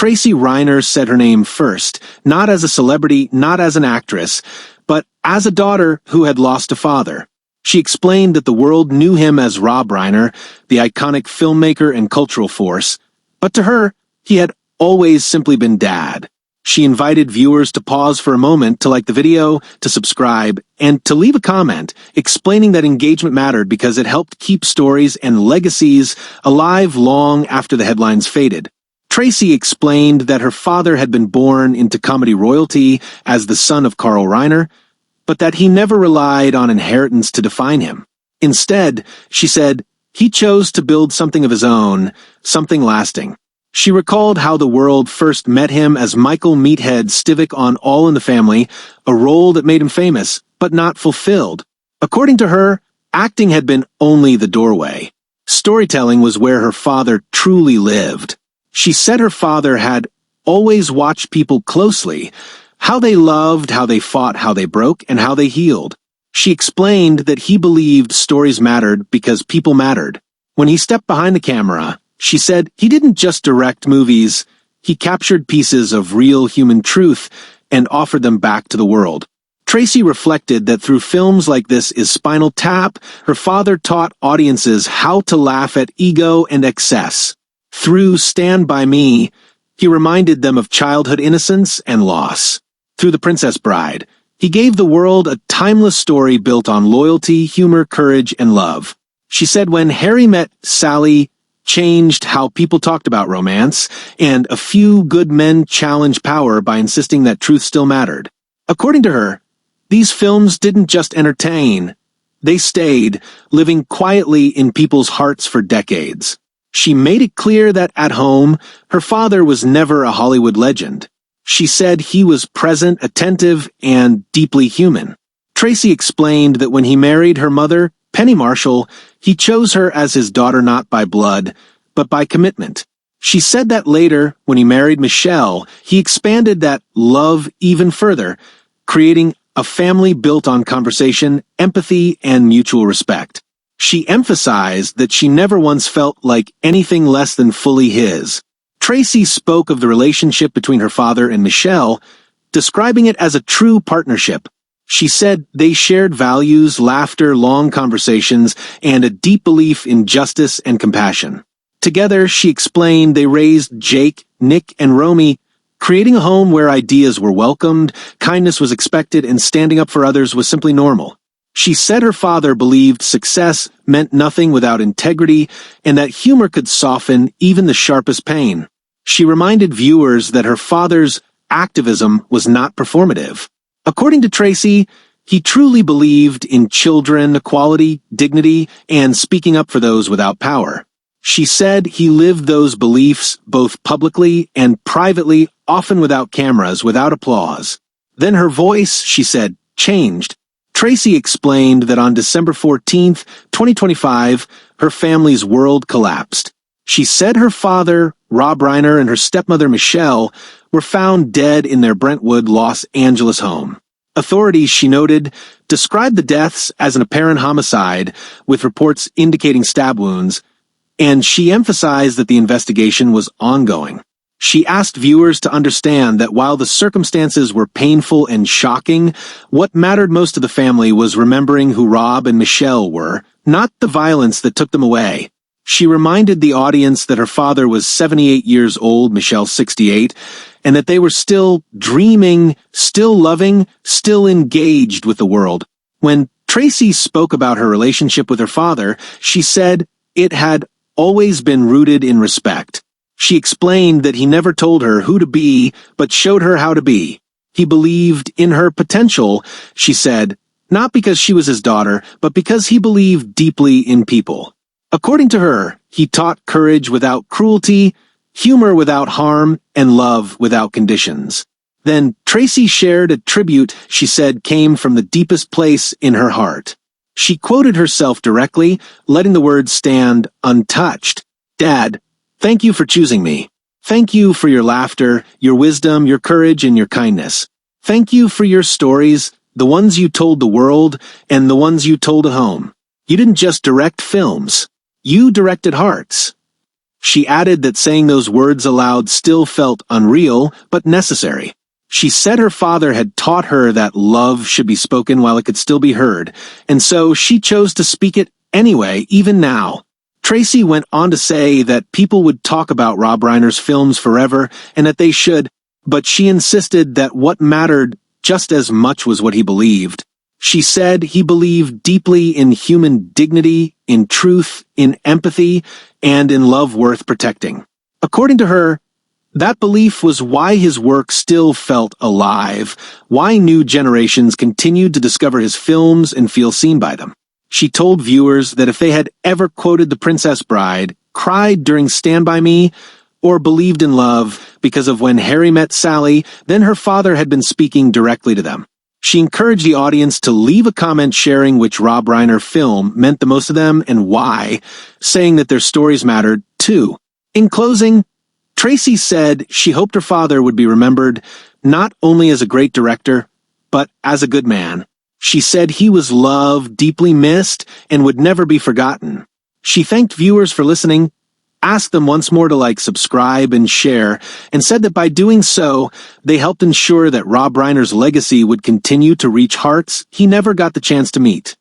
Tracy Reiner said her name first, not as a celebrity, not as an actress, but as a daughter who had lost a father. She explained that the world knew him as Rob Reiner, the iconic filmmaker and cultural force, but to her, he had always simply been Dad. She invited viewers to pause for a moment to like the video, to subscribe, and to leave a comment, explaining that engagement mattered because it helped keep stories and legacies alive long after the headlines faded. Tracy explained that her father had been born into comedy royalty as the son of Carl Reiner, but that he never relied on inheritance to define him. Instead, she said, he chose to build something of his own, something lasting. She recalled how the world first met him as Michael Meathead Stivic on All in the Family, a role that made him famous, but not fulfilled. According to her, acting had been only the doorway. Storytelling was where her father truly lived. She said her father had always watched people closely, how they loved, how they fought, how they broke, and how they healed. She explained that he believed stories mattered because people mattered. When he stepped behind the camera, she said he didn't just direct movies, he captured pieces of real human truth and offered them back to the world. Tracy reflected that through films like This Is Spinal Tap, her father taught audiences how to laugh at ego and excess. Through Stand By Me, he reminded them of childhood innocence and loss. Through The Princess Bride, he gave the world a timeless story built on loyalty, humor, courage, and love. She said when Harry Met Sally changed how people talked about romance, and A Few Good Men challenged power by insisting that truth still mattered. According to her, these films didn't just entertain, they stayed, living quietly in people's hearts for decades. She made it clear that at home, her father was never a Hollywood legend. She said he was present, attentive, and deeply human. Tracy explained that when he married her mother, Penny Marshall, he chose her as his daughter not by blood, but by commitment. She said that later, when he married Michele, he expanded that love even further, creating a family built on conversation, empathy, and mutual respect. She emphasized that she never once felt like anything less than fully his. Tracy spoke of the relationship between her father and Michele, describing it as a true partnership. She said they shared values, laughter, long conversations, and a deep belief in justice and compassion. Together, she explained they raised Jake, Nick, and Romy, creating a home where ideas were welcomed, kindness was expected, and standing up for others was simply normal. She said her father believed success meant nothing without integrity, and that humor could soften even the sharpest pain. She reminded viewers that her father's activism was not performative. According to Tracy, he truly believed in children, equality, dignity, and speaking up for those without power. She said he lived those beliefs both publicly and privately, often without cameras, without applause. Then her voice, she said, changed. Tracy explained that on December 14th, 2025, her family's world collapsed. She said her father, Rob Reiner, and her stepmother, Michele, were found dead in their Brentwood, Los Angeles home. Authorities, she noted, described the deaths as an apparent homicide, with reports indicating stab wounds, and she emphasized that the investigation was ongoing. She asked viewers to understand that while the circumstances were painful and shocking, what mattered most to the family was remembering who Rob and Michele were, not the violence that took them away. She reminded the audience that her father was 78 years old, Michele 68, and that they were still dreaming, still loving, still engaged with the world. When Tracy spoke about her relationship with her father, she said it had always been rooted in respect. She explained that he never told her who to be, but showed her how to be. He believed in her potential, she said, not because she was his daughter, but because he believed deeply in people. According to her, he taught courage without cruelty, humor without harm, and love without conditions. Then Tracy shared a tribute she said came from the deepest place in her heart. She quoted herself directly, letting the words stand untouched. Dad, thank you for choosing me. Thank you for your laughter, your wisdom, your courage, and your kindness. Thank you for your stories, the ones you told the world, and the ones you told at home. You didn't just direct films. You directed hearts. She added that saying those words aloud still felt unreal, but necessary. She said her father had taught her that love should be spoken while it could still be heard, and so she chose to speak it anyway, even now. Tracy went on to say that people would talk about Rob Reiner's films forever, and that they should, but she insisted that what mattered just as much was what he believed. She said he believed deeply in human dignity, in truth, in empathy, and in love worth protecting. According to her, that belief was why his work still felt alive, why new generations continued to discover his films and feel seen by them. She told viewers that if they had ever quoted The Princess Bride, cried during Stand By Me, or believed in love because of When Harry Met Sally, then her father had been speaking directly to them. She encouraged the audience to leave a comment sharing which Rob Reiner film meant the most to them and why, saying that their stories mattered too. In closing, Tracy said she hoped her father would be remembered not only as a great director, but as a good man. She said he was loved, deeply missed, and would never be forgotten. She thanked viewers for listening, asked them once more to subscribe and share, and said that by doing so, they helped ensure that Rob Reiner's legacy would continue to reach hearts he never got the chance to meet.